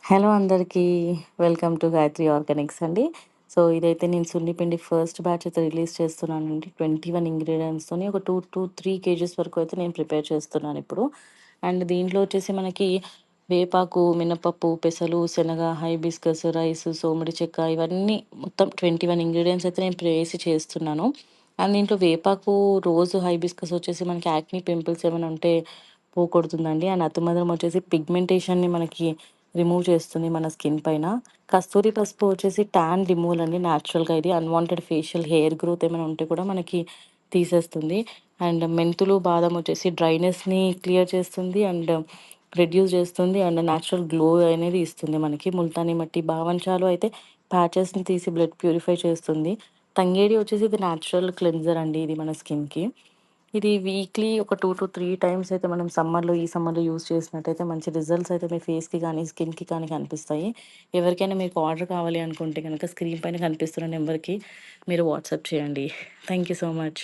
Hello అందరికీ. Welcome to Gayatri Organics అండి. So, ఇదైతే నేను సున్నిపిండి ఫస్ట్ బ్యాచ్ అయితే రిలీజ్ చేస్తున్నానండి. 21 ఇంగ్రీడియెంట్స్‌తోని ఒక 2-3 కేజీస్ వరకు అయితే నేను ప్రిపేర్ చేస్తున్నానిప్పుడు. అండ్ దీంట్లో వచ్చేసి మనకి వేపాకు, మినపప్పు, పెసలు, శనగ, హైబిస్కస్, రైస్, సోమిడి చెక్క ఇవన్నీ మొత్తం 21 ఇంగ్రీడియెంట్స్ అయితే నేను వేసి చేస్తున్నాను. అండ్ దీంట్లో వేపాకు, రోజ్, హైబిస్కస్ వచ్చేసి మనకి యాక్ని, పింపుల్స్ ఏమైనా ఉంటే పోగొడుతుందండి. అండ్ అతిమధురం వచ్చేసి పిగ్మెంటేషన్‌ని మనకి రిమూవ్ చేస్తుంది మన స్కిన్ పైన. కస్తూరి పసుపు వచ్చేసి టాన్ రిమూవల్ అండి న్యాచురల్‌గా ఇది. అన్‌వాంటెడ్ ఫేషియల్ హెయిర్ గ్రోత్ ఏమైనా ఉంటే కూడా మనకి తీసేస్తుంది. అండ్ మెంతులు, బాదం వచ్చేసి డ్రైనెస్‌ని క్లియర్ చేస్తుంది. అండ్ రెడ్యూస్ చేస్తుంది. అండ్ న్యాచురల్ గ్లో అనేది ఇస్తుంది మనకి. ముల్తానీ మట్టి, బావంచాలు అయితే ప్యాచెస్‌ని తీసి బ్లడ్ ప్యూరిఫై చేస్తుంది. తంగేడి వచ్చేసి ఇది న్యాచురల్ క్లెన్జర్ అండి ఇది మన స్కిన్‌కి. ఇది వీక్లీ ఒక 2-3 టైమ్స్ అయితే మనం ఈ సమ్మర్‌లో యూజ్ చేసినట్టయితే మంచి రిజల్ట్స్ అయితే మీ ఫేస్‌కి గానీ, స్కిన్‌కి కానీ కనిపిస్తాయి. ఎవరికైనా మీకు ఆర్డర్ కావాలి అనుకుంటే గనక స్క్రీన్ పైన కనిపిస్తున్న నంబర్‌కి మీరు వాట్సాప్ చేయండి. Thank you so much.